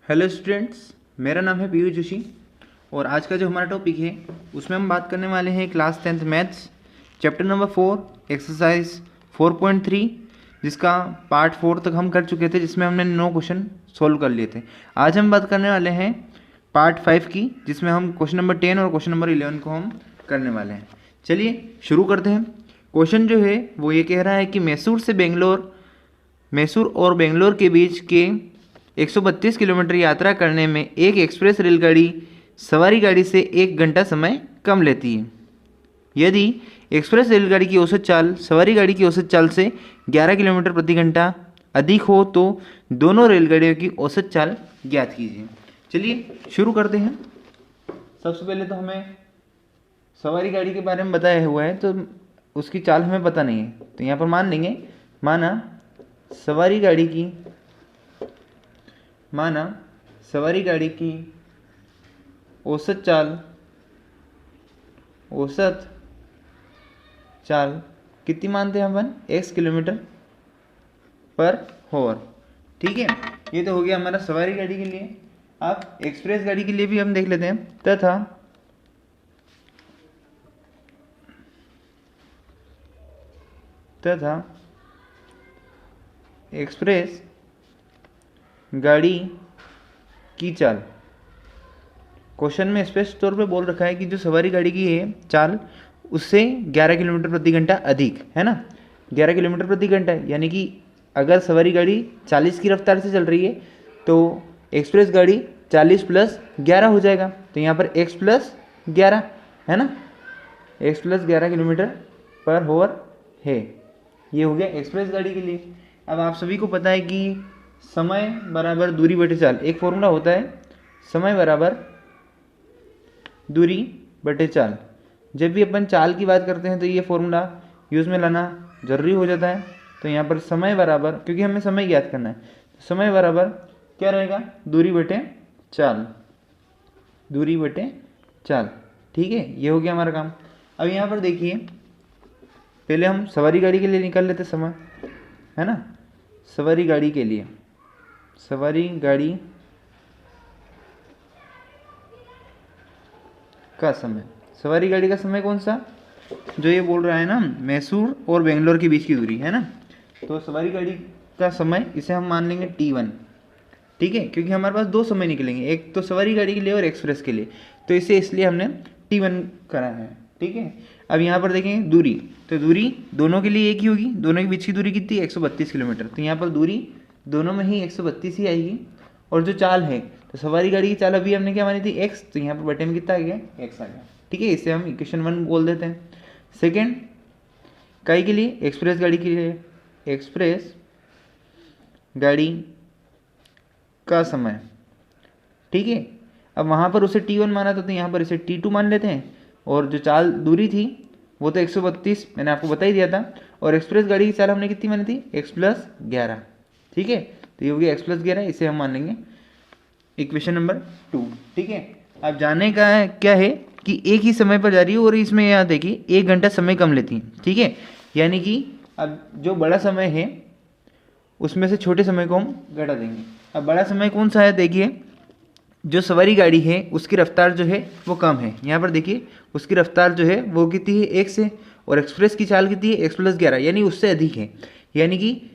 Hello students, मेरा नाम है पीयू जोशी और आज का जो हमारा टॉपिक है उसमें हम बात करने वाले हैं class 10th maths chapter number 4 exercise 4.3 जिसका पार्ट 4 तक हम कर चुके थे, जिसमें हमने 9 क्वेश्चन सोल्व कर लिए थे। आज हम बात करने वाले हैं पार्ट 5 की, जिसमें हम क्वेश्चन नंबर 10 और क्वेश्चन नंबर 11 को हम करने वाले हैं। चलिए शुरू करते हैं। क्वेश्चन जो है वो ये कह रहा है कि मैसूर और बेंगलोर के बीच के 132 किलोमीटर यात्रा करने में एक एक्सप्रेस रेलगाड़ी सवारी गाड़ी से 1 घंटा समय कम लेती है। यदि एक्सप्रेस रेलगाड़ी की औसत चाल सवारी गाड़ी की औसत चाल से 11 किलोमीटर प्रति घंटा अधिक हो तो दोनों रेलगाड़ियों की औसत चाल ज्ञात कीजिए। चलिए शुरू करते हैं। सबसे पहले तो हमें सवारी गाड़ी के बारे में बताया हुआ है, तो उसकी चाल हमें पता नहीं है, तो यहाँ पर मान लेंगे माना सवारी गाड़ी की औसत चाल कितनी मानते हैं अपन, x किलोमीटर पर आवर। ठीक है, ये तो हो गया हमारा सवारी गाड़ी के लिए। अब एक्सप्रेस गाड़ी के लिए भी हम देख लेते हैं। तथा एक्सप्रेस गाड़ी की चाल, क्वेश्चन में स्पष्ट तौर पे बोल रखा है कि जो सवारी गाड़ी की है चाल उससे 11 किलोमीटर प्रति घंटा अधिक है ना। 11 किलोमीटर प्रति घंटा यानी कि अगर सवारी गाड़ी 40 की रफ्तार से चल रही है तो एक्सप्रेस गाड़ी 40 प्लस 11 हो जाएगा। तो यहाँ पर x प्लस 11 है ना, x plus 11 kilometre per hour है। ये हो गया एक्सप्रेस गाड़ी के लिए। अब आप सभी को पता है कि समय बराबर दूरी बटे चाल, एक फॉर्मूला होता है समय बराबर दूरी बटे चाल। जब भी अपन चाल की बात करते हैं तो ये फॉर्मूला यूज़ में लाना जरूरी हो जाता है। तो यहाँ पर समय बराबर, क्योंकि हमें समय ज्ञात करना है, तो समय बराबर क्या रहेगा, दूरी बटे चाल। ठीक है, ये हो गया हमारा काम। अब यहाँ पर देखिए, पहले हम सवारी गाड़ी के लिए निकाल लेते समय, है ना। सवारी गाड़ी का समय कौन सा, जो ये बोल रहा है ना मैसूर और बेंगलोर के बीच की दूरी है ना। तो सवारी गाड़ी का समय इसे हम मान लेंगे T1। ठीक है, क्योंकि हमारे पास 2 समय निकलेंगे, एक तो सवारी गाड़ी के लिए और एक्सप्रेस के लिए, तो इसे इसलिए हमने T1 करा है। ठीक है, अब यहाँ पर देखेंगे दूरी, तो दूरी दोनों के लिए एक ही होगी। दोनों के बीच की दूरी कितनी, 132 किलोमीटर। तो यहाँ पर दूरी दोनों में ही 132 ही आएगी। और जो चाल है, तो सवारी गाड़ी की चाल अभी हमने क्या मानी थी, x, तो यहाँ पर बटे में कितना आ गया, x आ गया। ठीक है, इसे हम इक्वेशन 1 बोल देते हैं। सेकेंड काई के लिए, एक्सप्रेस गाड़ी के लिए, एक्सप्रेस गाड़ी का समय। ठीक है, अब वहाँ पर उसे T1 माना था, तो यहाँ पर इसे T2 मान लेते हैं। और जो चाल दूरी थी वो तो 132 मैंने आपको बता ही दिया था, और एक्सप्रेस गाड़ी की चाल हमने कितनी मानी थी, x प्लस 11। ठीक है, तो ये हो गया x प्लस 11, इसे हम मान लेंगे इक्वेशन नंबर 2। ठीक है, अब जानने का क्या है कि एक ही समय पर जा रही है और इसमें यहाँ देखिए 1 घंटा समय कम लेती है। ठीक है, यानी कि अब जो बड़ा समय है उसमें से छोटे समय को हम घटा देंगे। अब बड़ा समय कौन सा है, देखिए जो सवारी गाड़ी है उसकी रफ्तार जो है वो कम है। यहाँ पर देखिए उसकी रफ्तार जो है वो कितनी है, 1 से, और एक्सप्रेस की चाल कितनी है, x प्लस 11, यानी उससे अधिक है। यानी कि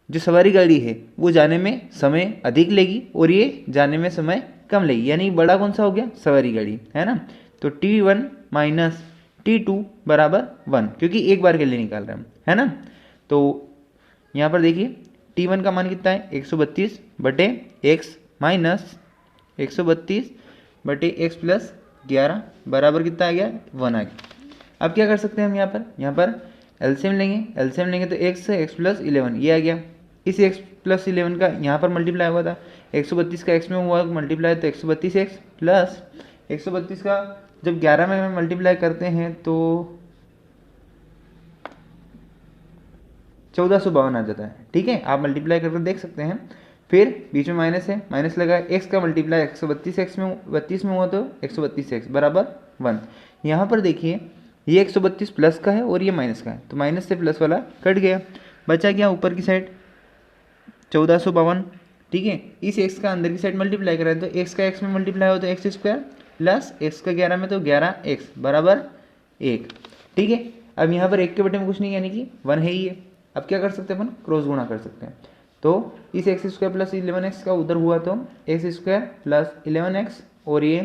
जो सवारी गाड़ी है वो जाने में समय अधिक लेगी और ये जाने में समय कम लेगी, यानी बड़ा कौन सा हो गया, सवारी गाड़ी, है ना। तो T1 माइनस T2 बराबर 1, क्योंकि एक बार के लिए निकाल रहे हैं, है ना। तो यहाँ पर देखिए T1 का मान कितना है, 132 बटे x माइनस 132 बटे x प्लस 11 बराबर कितना आ गया, 1 आ गया। अब क्या कर सकते हैं हम यहाँ पर एलसीएम लेंगे तो x से x प्लस 11 ये आ गया। इस x प्लस 11 का यहाँ पर मल्टीप्लाई हुआ था, 132 का x में हुआ मल्टीप्लाई, तो 132x प्लस 132 का जब 11 में हम मल्टीप्लाई करते हैं तो 1452 आ जाता है। ठीक है, आप मल्टीप्लाई करके देख सकते हैं। फिर बीच में माइनस है, माइनस लगा, x का मल्टीप्लाई 132x में 32 में हुआ तो 132x बराबर 1। यहाँ पर देखिए ये 132 प्लस का है और ये माइनस का है, तो माइनस से प्लस वाला कट गया, बचा क्या ऊपर की साइड 1452। ठीक है। इस x का अंदर की साइड मल्टीप्लाई करें तो x का x में मल्टीप्लाई हो तो एक्स स्क्वायर प्लस x का 11 में तो 11x बराबर 1। ठीक है। अब यहाँ पर 1 के बटे में कुछ नहीं यानी कि 1 है ही है। अब क्या कर सकते हैं अपन, क्रॉस गुणा कर सकते हैं। तो इस एक्स स्क्वायर प्लस 11x का उधर हुआ तो एक्स स्क्वायर प्लस 11x और ये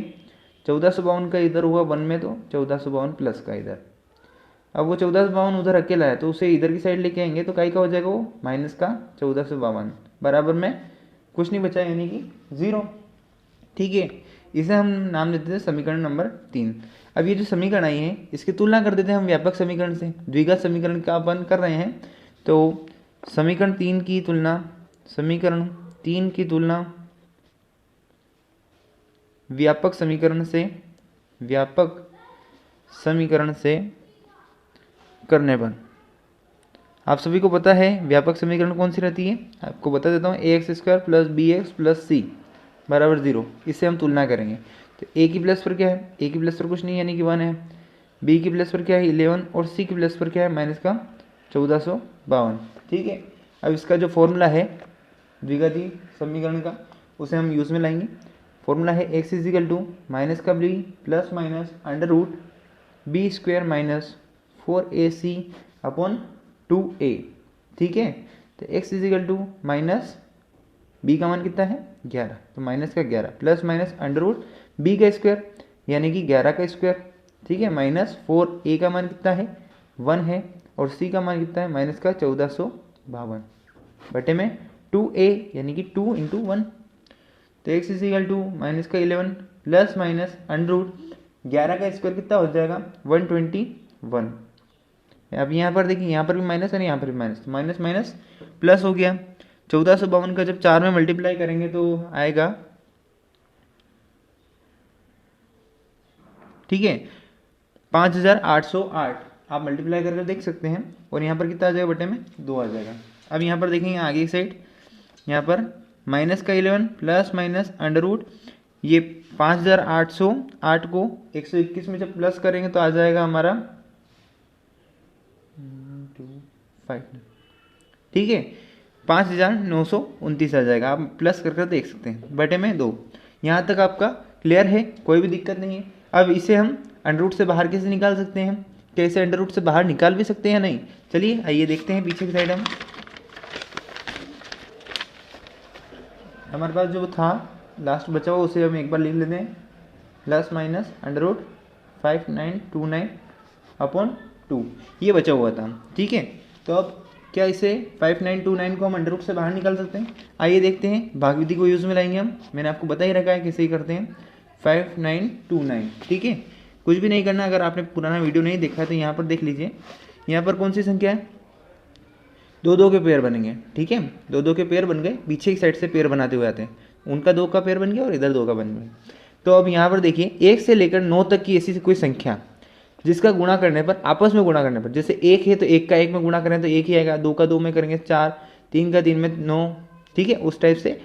1452 का इधर हुआ 1 में तो 1452 प्लस का इधर। अब वो 1452 उधर अकेला है तो उसे इधर की साइड लेके आएंगे तो काई का हो जाएगा वो माइनस का 1452 बराबर में कुछ नहीं बचा यानी कि 0। ठीक है। इसे हम नाम देते थे समीकरण नंबर 3। अब ये जो समीकरण आई है इसकी तुलना कर देते हैं हम व्यापक समीकरण से। द्विघात समीकरण का अपन कर रहे हैं तो समीकरण 3 की तुलना व्यापक समीकरण से करने पर आप सभी को पता है व्यापक समीकरण कौन सी रहती है। आपको बता देता हूँ ax square plus B X plus C बराबर 0। इससे हम तुलना करेंगे तो a की प्लस पर क्या है, a की प्लस पर कुछ नहीं यानी कि 1 है, b की प्लस पर क्या है 11 और c की प्लस पर क्या है माइनस का 1452। ठीक है। अब इसका जो फॉर्मूला है द्विघाती समीकरण का उसे हम यूज़ में लाएंगे। फॉर्मूला है x इजिकल टू माइनस का b plus minus under root B square minus 4ac upon 2a। ठीक है। तो x equal to minus b का मान कितना है 11 तो माइनस का 11 plus minus under root b का स्क्वायर यानी कि 11 का स्क्वायर। ठीक है। माइनस 4a का मान कितना है 1 है और c का मान कितना है माइनस का 1452 बटे में 2a यानी कि 2 इंटू 1। तो x इजिकल टू माइनस का 11 प्लस माइनस अंडर रूट 11 का स्क्वायर कितना हो जाएगा 121। अब यहाँ पर देखिए यहाँ पर भी माइनस है ना, यहाँ पर भी माइनस, तो माइनस माइनस प्लस हो गया। 1452 का जब 4 में मल्टीप्लाई करेंगे तो आएगा, ठीक है, 5808। आप मल्टीप्लाई करके देख सकते हैं और यहाँ पर कितना आ जाएगा बटे में 2 आ जाएगा। अब यहाँ पर देखेंगे आगे की साइड, यहाँ पर माइनस का 11 प्लस माइनस अंडर रूट ये 5808 को 121 में जब प्लस करेंगे तो आ जाएगा हमारा 5। ठीक है। 5929 आ जाएगा। आप प्लस करके देख सकते हैं बटे में 2। यहाँ तक आपका क्लियर है, कोई भी दिक्कत नहीं है। अब इसे हम अंडर रूट से बाहर कैसे निकाल सकते हैं, कैसे अंडर रूट से बाहर निकाल भी सकते हैं नहीं, चलिए आइए देखते हैं। पीछे की साइड हम हमारे पास जो था लास्ट बचा हुआ उसे हम एक बार लिख लेते हैं, plus minus under root 5929 upon 2 ये बचा हुआ था। ठीक है। तो अब क्या इसे 5929 को हम अंडर रूट से बाहर निकाल सकते हैं। आइए देखते हैं, भाग विधि को यूज़ में लाएंगे हम। मैंने आपको बता ही रखा है कैसे ही करते हैं 5929। ठीक है। कुछ भी नहीं करना, अगर आपने पुराना वीडियो नहीं देखा है तो यहाँ पर देख लीजिए। यहाँ पर कौन सी संख्या है, 2-2 के पेयर बनेंगे। ठीक है। 2-2 के पेयर बन गए, पीछे की साइड से पेयर बनाते हुए आते हैं, उनका 2 का पेयर बन गया और इधर 2 का बन गया। तो अब यहाँ पर देखिए 1 से लेकर 9 तक की ऐसी कोई संख्या जिसका गुणा करने पर, आपस में गुणा करने पर, जैसे 1 है तो 1 का 1 में गुणा करें तो 1 ही आएगा, 2 का 2 में करेंगे 4, 3 का 3 में 9। ठीक है। उस टाइप से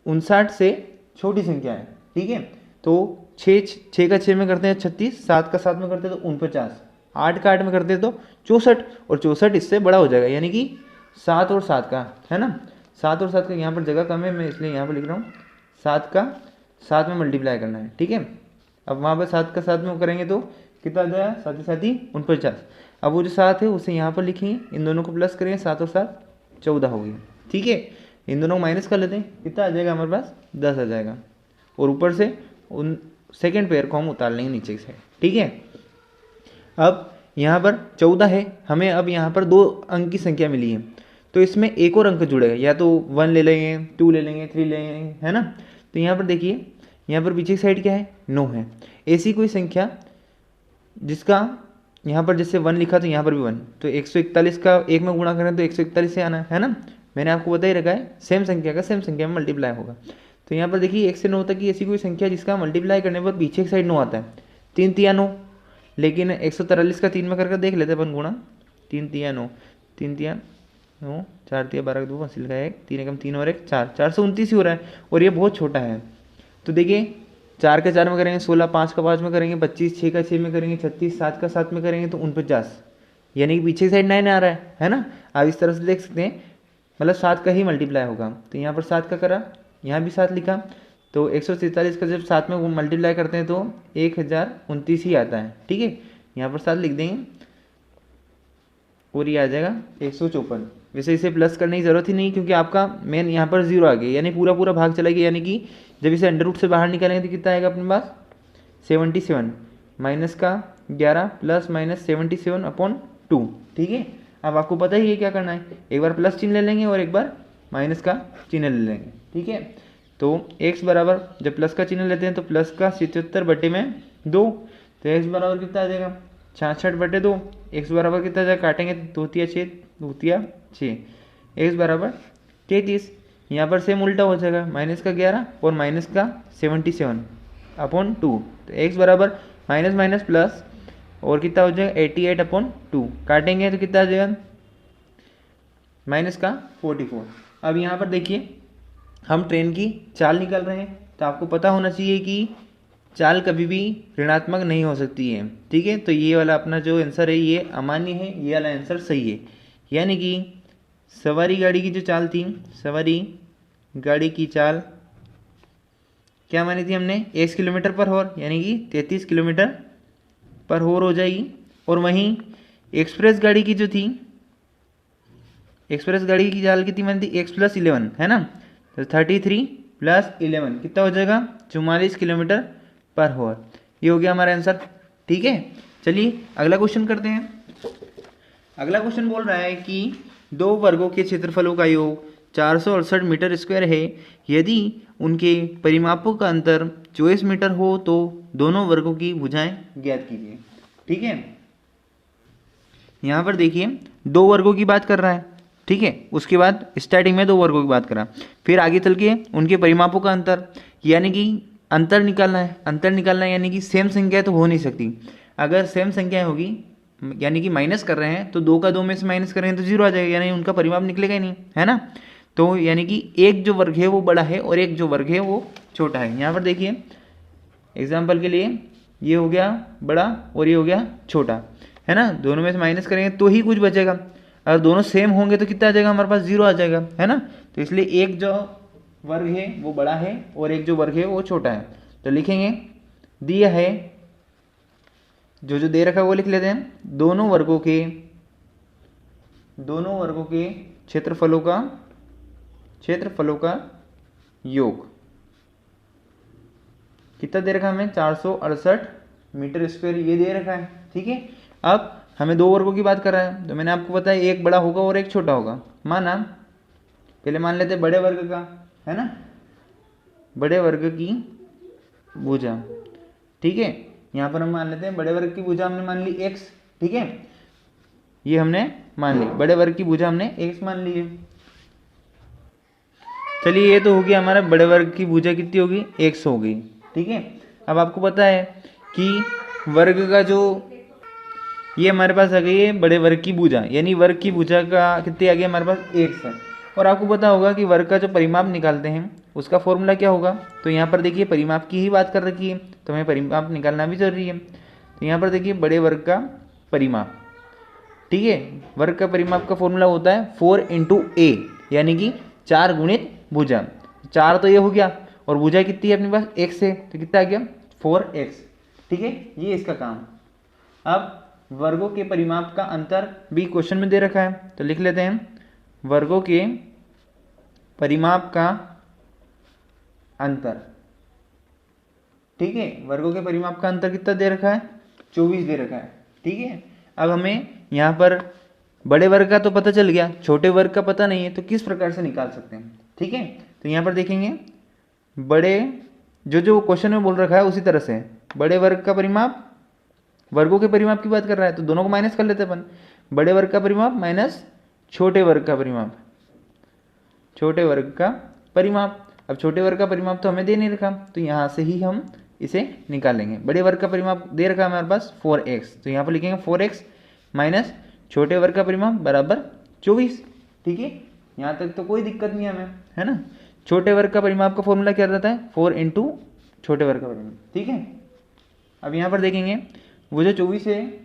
59 से छोटी संख्या है। ठीक है। तो 6 का 6 में करते हैं 36, 7 का 7 में करते हैं तो 49, 8 का 8 में करते हैं तो 64 और 64 इससे बड़ा हो जाएगा यानी कि 7 और 7 का, है ना। 7 और 7 का यहाँ पर जगह कम है, मैं इसलिए यहाँ पर लिख रहा हूँ 7 का 7 में मल्टीप्लाई करना है। ठीक है। अब वहाँ पर 7 का 7 में करेंगे तो कितना आ जाएगा, साथ ही साथ ही 49। अब वो जो 7 है उसे यहाँ पर लिखेंगे, इन दोनों को प्लस करेंगे, 7 और 7 14 हो गया। ठीक है। इन दोनों को माइनस कर लेते हैं, कितना आ जाएगा हमारे पास 10 आ जाएगा और ऊपर से उन सेकेंड पेयर को हम उतार लेंगे नीचे से। ठीक है। अब यहाँ पर 14 है, हमें अब यहाँ पर 2 अंक की संख्या मिली है तो इसमें एक और अंक जुड़ेगा, या तो 1 ले लेंगे, 2 ले लेंगे, 3 ले लेंगे, है ना। तो यहाँ पर देखिए, यहाँ पर पीछे की साइड क्या है 9 है। ऐसी कोई संख्या जिसका यहाँ पर जैसे 1 लिखा तो यहाँ पर भी 1, तो 141 का 1 में गुणा करें तो 141 से आना है ना। मैंने आपको बता ही रखा है सेम संख्या का सेम संख्या में मल्टीप्लाई होगा। तो यहाँ पर देखिए 1 से 9 तक की ऐसी कोई संख्या जिसका मल्टीप्लाई करने पर पीछे की साइड 9 आता है, 3 तिया 9, लेकिन 143 का 3 में करके देख लेते अपन गुणा, 3 तिया 9, 3 तिया 9, 4 तिया 12 2 हासिल का 1, 3 एकम 3 और 1 4, 429 ही हो रहा है और ये बहुत छोटा है। तो देखिए 4 का 4 में करेंगे 16, 5 का 5 में करेंगे 25, 6 का 6 में करेंगे 36, 7 का 7 में करेंगे तो 49, यानी कि पीछे की साइड 9 आ रहा है ना। आप इस तरह से देख सकते हैं मतलब 7 का ही मल्टीप्लाई होगा। तो यहाँ पर 7 का करा, यहाँ भी 7 लिखा, तो 143 का जब 7 में वो मल्टीप्लाई करते हैं तो 1029 ही आता है। ठीक है, यहाँ पर 7 लिख देंगे और ये आ जाएगा 154। वैसे इसे प्लस करने की ज़रूरत ही नहीं, क्योंकि आपका मेन यहाँ पर 0 आ गया, यानी पूरा पूरा भाग चला गया, यानी कि जब इसे अंडर रूट से बाहर निकालेंगे तो कितना आएगा अपने पास 77 माइनस का 11 प्लस माइनस 77/2। ठीक है, अब आपको पता ही है क्या करना है, एक बार प्लस चिन्ह ले लेंगे और एक बार माइनस का चिन्ह ले लेंगे। ठीक है, तो x बराबर जब प्लस का चिन्ह लेते हैं तो प्लस का 77/2, तो x बराबर कितना आ जाएगा 66/2। x बराबर कितना जाएगा, काटेंगे तो 2×6 x बराबर 33। यहाँ पर सेम उल्टा हो जाएगा, माइनस का 11 और माइनस का 77/2, तो x बराबर माइनस माइनस प्लस और कितना हो जाएगा 88/2, काटेंगे तो कितना आ जाएगा माइनस का 44। अब यहाँ पर देखिए हम ट्रेन की चाल निकाल रहे हैं, तो आपको पता होना चाहिए कि चाल कभी भी ऋणात्मक नहीं हो सकती है। ठीक है, तो ये वाला अपना जो आंसर है ये अमान्य है, ये वाला आंसर सही है। यानी कि सवारी गाड़ी की जो चाल थी, सवारी गाड़ी की चाल क्या मानी थी हमने, 1 किलोमीटर पर हॉर, यानी कि 33 किलोमीटर पर हॉर हो जाएगी। और वहीं एक्सप्रेस गाड़ी की जो थी, एक्सप्रेस गाड़ी की चाल कितनी मानी थी, x + 11 है ना, तो 33 + 11 कितना हो जाएगा 44 किलोमीटर पर हॉर। ये हो गया हमारा आंसर। ठीक है, चलिए अगला क्वेश्चन करते हैं। अगला क्वेश्चन बोल रहा है कि 2 वर्गों के क्षेत्रफलों का योग 468 मीटर स्क्वायर है। यदि उनके परिमापों का अंतर 24 मीटर हो तो दोनों वर्गों की भुजाएं ज्ञात कीजिए। ठीक है, यहाँ पर देखिए 2 वर्गों की बात कर रहा है। ठीक है, उसके बाद स्टार्टिंग में 2 वर्गों की बात करा, फिर आगे चल के उनके परिमापों का अंतर, यानी कि अंतर निकालना है। अंतर निकालना है यानी कि सेम संख्या तो हो नहीं सकती। अगर सेम संख्या होगी यानी कि माइनस कर रहे हैं तो 2 का 2 में से माइनस कर रहे हैं तो 0 आ जाएगा, यानी उनका परिमाप निकलेगा ही नहीं, है ना। तो यानी कि एक जो वर्ग है वो बड़ा है और एक जो वर्ग है वो छोटा है। यहाँ पर देखिए एग्जाम्पल के लिए ये हो गया बड़ा और ये हो गया छोटा, है ना। दोनों में से माइनस करेंगे तो ही कुछ बचेगा, अगर दोनों सेम होंगे तो कितना आ जाएगा हमारे पास 0 आ जाएगा, है ना। तो इसलिए एक जो वर्ग है वो बड़ा है और एक जो वर्ग है वो छोटा है। तो लिखेंगे दिया है, जो जो दे रखा है वो लिख लेते हैं। दोनों वर्गों के क्षेत्रफलों का योग कितना दे रखा है हमें 468 मीटर स्क्वायर ये दे रखा है। ठीक है, अब हमें 2 वर्गों की बात कर रहा है तो मैंने आपको बताया एक बड़ा होगा और एक छोटा होगा। माना पहले मान लेते हैं बड़े वर्ग का, है ना, बड़े वर्ग की भुजा। ठीक है, यहाँ पर हम मान लेते हैं बड़े वर्ग की भुजा हमने मान ली x। ठीक है, ये हमने मान ली बड़े वर्ग की भुजा हमने x मान ली है। चलिए ये तो हो गया हमारा बड़े वर्ग की भुजा कितनी होगी x हो गई। ठीक है, अब आपको पता है कि वर्ग का जो ये हमारे पास आ गई है बड़े वर्ग की भुजा, यानी वर्ग की भुजा का कितनी आ गई हमारे पास x है। और आपको पता होगा कि वर्ग का जो परिमाप निकालते हैं उसका फॉर्मूला क्या होगा। तो यहाँ पर देखिए परिमाप की ही बात कर रखी है तो हमें परिमाप निकालना भी जरूरी है। तो यहाँ पर देखिए बड़े वर्ग का परिमाप, ठीक है, वर्ग का परिमाप का फॉर्मूला होता है 4 × a, यानी कि 4 गुणित भुजा। 4 तो ये हो गया और भुजा कितनी है अपने पास x है, तो कितना आ गया 4x। ठीक है, ये इसका काम। अब वर्गों के परिमाप का अंतर भी क्वेश्चन में दे रखा है तो लिख लेते हैं वर्गों के परिमाप का अंतर। ठीक है, वर्गों के परिमाप का अंतर कितना दे रखा है 24 दे रखा है। ठीक है, अब हमें यहाँ पर बड़े वर्ग का तो पता चल गया, छोटे वर्ग का पता नहीं है, तो किस प्रकार से निकाल सकते हैं। ठीक है, तो यहाँ पर देखेंगे बड़े जो क्वेश्चन में बोल रखा है उसी तरह से बड़े वर्ग का परिमाप, वर्गों के परिमाप की बात कर रहा है तो दोनों को माइनस कर लेते हैं अपन। बड़े वर्ग का परिमाप माइनस छोटे वर्ग का परिमाप, छोटे वर्ग का परिमाप। अब छोटे वर्ग का परिमाप तो हमें दे नहीं रखा तो यहाँ से ही हम इसे निकालेंगे। बड़े वर्ग का परिमाप दे रखा है हमारे पास 4x, तो यहाँ पर लिखेंगे 4x माइनस छोटे वर्ग का परिमाप बराबर 24। ठीक है, यहाँ तक तो कोई दिक्कत नहीं हमें, है ना। छोटे वर्ग का परिमाप का फॉर्मूला क्या रहता है 4 × छोटे वर्ग का परिमाप। ठीक है, अब यहाँ पर देखेंगे वो जो 24 है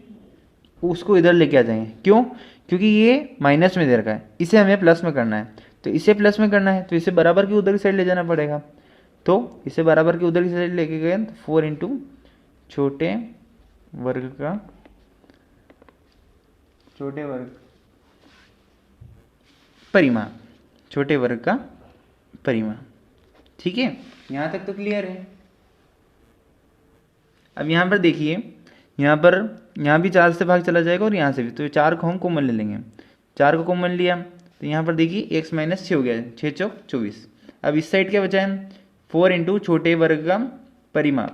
उसको इधर लेके आ जाएंगे, क्यों, क्योंकि ये माइनस में दे रखा है, इसे हमें प्लस में करना है। तो इसे प्लस में करना है, तो इसे बराबर की उधर की साइड ले जाना पड़ेगा। तो इसे बराबर की उधर की साइड लेके गए तो 4 इंटू छोटे वर्ग का परिमाण, छोटे वर्ग का परिमाण। ठीक है, यहाँ तक तो क्लियर है। अब यहाँ पर देखिए, यहाँ भी 4 से भाग चला जाएगा और यहाँ से भी, तो 4 को हम कॉमन ले लेंगे। 4 को कॉमन लिया तो यहाँ पर देखिए x माइनस 6 हो गया, 6 चौक 24। अब इस साइड क्या बचा है, 4 इंटू छोटे वर्ग का परिमाण।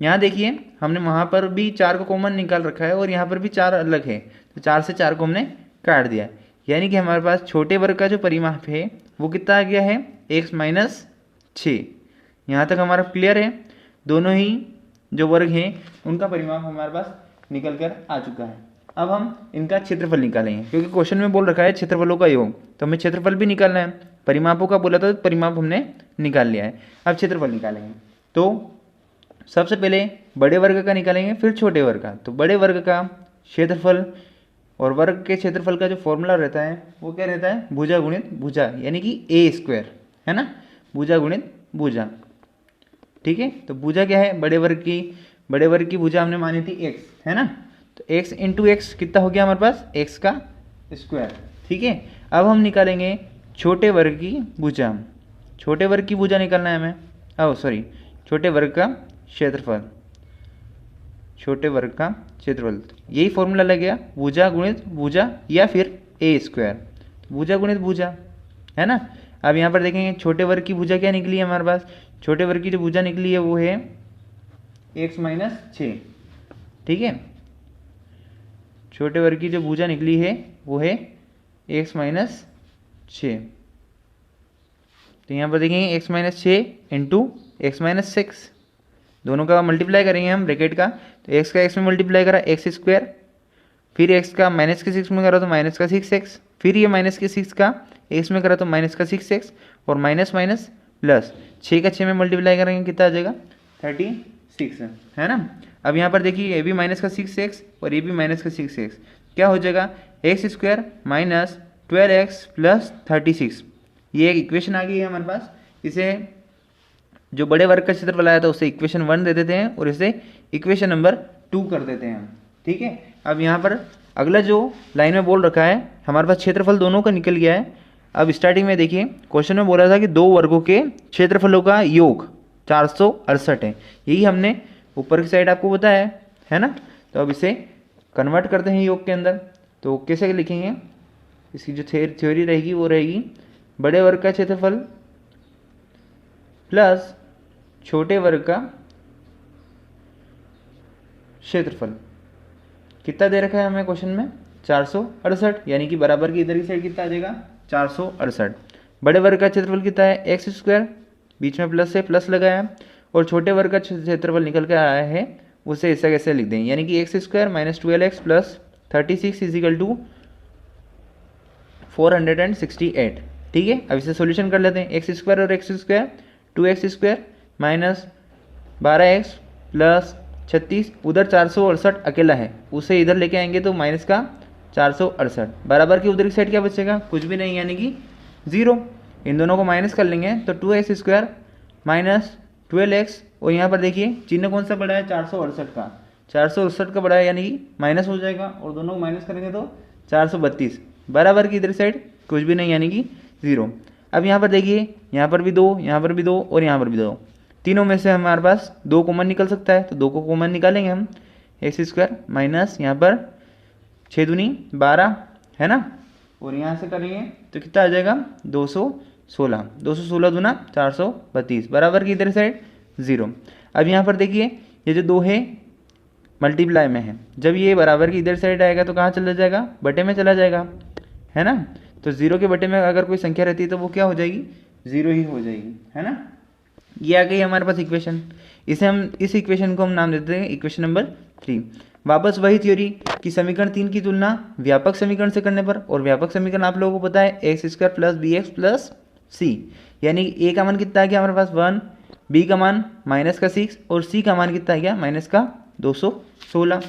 यहाँ देखिए हमने वहाँ पर भी 4 को कॉमन निकाल रखा है और यहाँ पर भी 4 अलग है, तो 4 से 4 को हमने काट दिया, यानी कि हमारे पास छोटे वर्ग का जो परिमाप है वो कितना आ गया है, x माइनस 6। यहाँ तक हमारा क्लियर है। दोनों ही जो वर्ग हैं उनका परिमाप हमारे पास निकल कर आ चुका है। अब हम इनका क्षेत्रफल निकालेंगे, क्योंकि क्वेश्चन में बोल रखा है क्षेत्रफलों का योग, तो हमें क्षेत्रफल भी निकालना है। परिमापों का बोला था तो परिमाप हमने निकाल लिया है, अब क्षेत्रफल निकालेंगे। तो सबसे पहले बड़े वर्ग का निकालेंगे, फिर छोटे वर्ग का। तो बड़े वर्ग का क्षेत्रफल और वर्ग के क्षेत्रफल का जो फॉर्मूला रहता है वो क्या रहता है, भुजा गुणित भुजा, यानी कि ए स्क्वायर, है ना, भुजा गुणित भुजा। ठीक है, तो भुजा क्या है, बड़े वर्ग की भुजा हमने मानी थी x, है ना, तो x इंटू एक्स कितना हो गया हमारे पास, x का स्क्वायर। ठीक है, अब हम निकालेंगे छोटे वर्ग की भुजा। छोटे वर्ग की भुजा निकालना है हमें, छोटे वर्ग का क्षेत्रफल, छोटे वर्ग का क्षेत्रफल। यही फॉर्मूला लग गया, भुजा गुणित भुजा या फिर ए स्क्वायर, भुजा गुणित भुजा, है ना। अब यहाँ पर देखेंगे छोटे वर्ग की भुजा क्या निकली है हमारे पास, छोटे वर्ग की जो भुजा निकली है वो है x माइनस 6। ठीक है, छोटे वर्ग की जो भुजा निकली है वो है x माइनस 6। तो यहाँ पर देखेंगे x minus 6 into x minus 6, दोनों का मल्टीप्लाई करेंगे हम ब्रैकेट का, तो x का x में मल्टीप्लाई करा x स्क्वायर, फिर x का माइनस के 6 में करा तो माइनस का 6x, फिर ये माइनस के 6 का x में करा तो माइनस का 6x, और माइनस माइनस प्लस 6 का 6 में मल्टीप्लाई करेंगे कितना आ जाएगा, 36, है ना। अब यहाँ पर देखिए ये भी माइनस का 6x और ये भी माइनस का 6x, क्या हो जाएगा, x square minus 12x plus 36। ये एक इक्वेशन आ गई है हमारे पास। इसे जो बड़े वर्ग का क्षेत्रफल आया था उसे इक्वेशन 1 दे देते हैं और इसे इक्वेशन नंबर 2 कर देते हैं। ठीक है, अब यहाँ पर अगला जो लाइन में बोल रखा है, हमारे पास क्षेत्रफल दोनों का निकल गया है। अब स्टार्टिंग में देखिए क्वेश्चन में बोला था कि दो वर्गों के क्षेत्रफलों का योग 468 है, यही हमने ऊपर की साइड आपको बताया है ना। तो अब इसे कन्वर्ट करते हैं योग के अंदर, तो कैसे लिखेंगे, इसकी जो थ्योरी रहेगी वो रहेगी बड़े वर्ग का क्षेत्रफल प्लस छोटे वर्ग का क्षेत्रफल। कितना दे रखा है हमें क्वेश्चन में, 468, यानी कि बराबर की इधर की साइड कितना आ जाएगा, 468। बड़े वर्ग का क्षेत्रफल कितना है, एक्स स्क्वायर, बीच में प्लस से प्लस लगाया, और छोटे वर्ग का क्षेत्रफल निकल कर आया है उसे ऐसा कैसे लिख दें, यानी कि x square minus 12x plus 36 equal to 468। ठीक है, अब इसे सॉल्यूशन कर लेते हैं। एक्स स्क्वायर और x square 2x square minus 12x plus 36, उधर 468 अकेला है, उसे इधर लेके आएंगे तो माइनस का 468, बराबर की उधर की साइड क्या बचेगा, कुछ भी नहीं, यानी कि 0। इन दोनों को माइनस कर लेंगे तो 2x स्क्वायर माइनस 12x, और यहाँ पर देखिए चिन्ह कौन सा बड़ा है, 468 का, 468 का बड़ा है, यानी कि माइनस हो जाएगा, और दोनों को माइनस करेंगे तो 432, बराबर की इधर साइड कुछ भी नहीं, यानी कि 0। अब यहाँ पर देखिए यहाँ पर भी 2, यहाँ पर भी 2 और यहाँ पर भी 2, तीनों में से हमारे पास 2 कॉमन निकल सकता है, तो 2 को कॉमन निकालेंगे हम। एक्स स्क्वायर माइनस यहाँ पर 6 दूनी 12, है ना, और यहाँ से करेंगे तो कितना आ जाएगा, 216, 216 दूना 432, बराबर की इधर साइड 0। अब यहाँ पर देखिए ये जो 2 है मल्टीप्लाई में है, जब ये बराबर की इधर साइड आएगा तो कहाँ चला जाएगा, बटे में चला जाएगा, है ना। तो 0 के बटे में अगर कोई संख्या रहती है तो वो क्या हो जाएगी, 0 ही हो जाएगी, है ना। ये आ गई हमारे पास इक्वेशन, इस इक्वेशन को हम नाम देते हैं इक्वेशन नंबर 3। वापस वही थ्योरी कि समीकरण 3 की तुलना व्यापक समीकरण से करने पर, और व्यापक समीकरण आप लोगों को पता है X square plus B X plus C, यानी ए का मान कितना आ गया हमारे पास 1, बी का मान माइनस का 6 और सी का मान कितना आ गया माइनस का 216।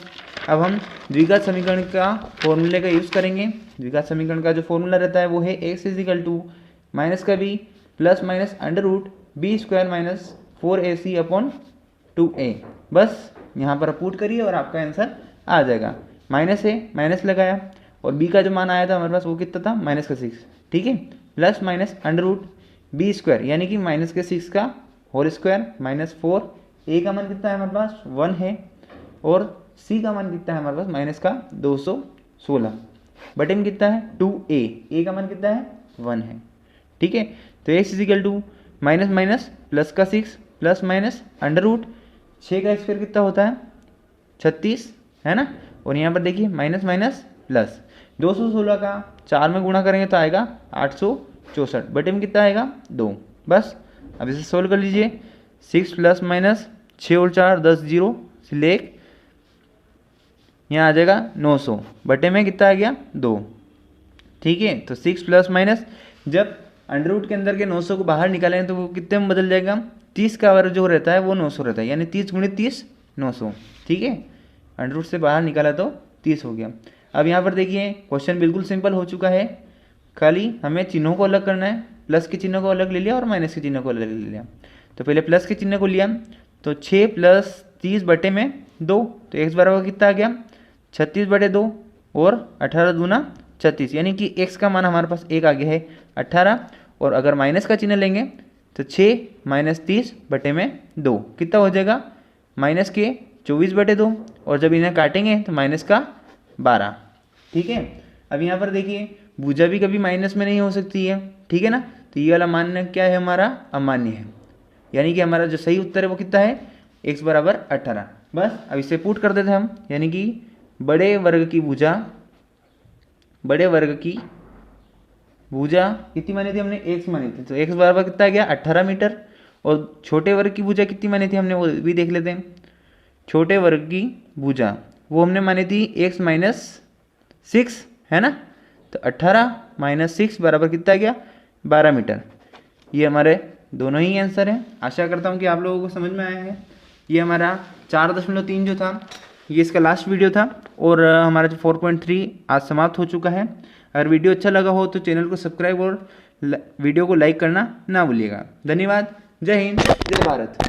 अब हम द्विघात समीकरण का फॉर्मूले का यूज़ करेंगे। द्विघात समीकरण का जो फॉर्मूला रहता है वो है एक्स इजिकल टू माइनस का B plus minus under root B square minus 4ac upon 2a। बस यहाँ पर पुट करिए और आपका आंसर आ जाएगा। माइनस है, माइनस लगाया और b का जो मान आया था हमारे पास वो कितना था, माइनस का 6, ठीक है, plus minus under root B square यानी कि माइनस के 6 का होल स्क्वायर माइनस 4, a का मान कितना है हमारे पास 1 है और c का मान कितना है हमारे पास माइनस का 216, बटे में कितना है 2a, a का मान कितना है 1 है, ठीक है। तो x equal to minus minus plus का 6 प्लस माइनस अंडर रूट 6 का स्क्वायर कितना होता है 36, है ना, और यहाँ पर देखिए माइनस माइनस प्लस 216 का 4 में गुणा करेंगे तो आएगा 864, बटे में कितना आएगा 2। बस अब इसे सोल्व कर लीजिए, 6 प्लस माइनस 6 और 4 10 जीरो सिलेक्ट, यहाँ आ जाएगा 900, बटे में कितना आ गया 2, ठीक है। तो 6 प्लस माइनस जब अंडर रूट के अंदर के 900 को बाहर निकालेंगे तो वो कितने में बदल जाएगा, 30 का वर्ग जो रहता है वो 900 रहता है, यानी 30 गुणित 30 900, ठीक है। अंडर रूट से बाहर निकाला तो 30 हो गया। अब यहाँ पर देखिए क्वेश्चन बिल्कुल सिंपल हो चुका है, खाली हमें चिन्हों को अलग करना है, प्लस के चिन्ह को अलग ले लिया और माइनस के चिन्ह को अलग ले लिया। तो पहले प्लस के चिन्ह को लिया तो 6 प्लस 30 बटे में 2, तो x बराबर कितना आ गया 36 बटे 2 और 18 दूना 36, यानी कि x का मान हमारे पास एक आ गया है 18, और अगर माइनस का चिन्ह लेंगे तो 6 माइनस 30 बटे में 2 कितना हो जाएगा माइनस के 24 बटे 2, और जब इन्हें काटेंगे तो माइनस का 12, ठीक है। अब यहाँ पर देखिए भुजा भी कभी माइनस में नहीं हो सकती है, ठीक है ना, तो ये वाला मान क्या है हमारा अमान्य है, यानी कि हमारा जो सही उत्तर है वो कितना है x बराबर 18। बस अब इसे पुट कर देते हैं हम, यानी कि बड़े वर्ग की भुजा कितनी मानी थी हमने, x मानी थी, तो x बराबर कितना आ गया 18 मीटर, और छोटे वर्ग की भुजा कितनी मानी थी हमने वो भी देख लेते हैं। छोटे वर्ग की भुजा वो हमने मानी थी x माइनस 6, है ना, तो 18 माइनस 6 बराबर कितना आ गया 12 मीटर। ये हमारे दोनों ही आंसर हैं। आशा करता हूँ कि आप लोगों को समझ में आया है। ये हमारा 4.3 जो था ये इसका लास्ट वीडियो था, और हमारा जो 4.3 आज समाप्त हो चुका है। अगर वीडियो अच्छा लगा हो तो चैनल को सब्सक्राइब और वीडियो को लाइक करना ना भूलिएगा। धन्यवाद। जय हिंद, जय भारत।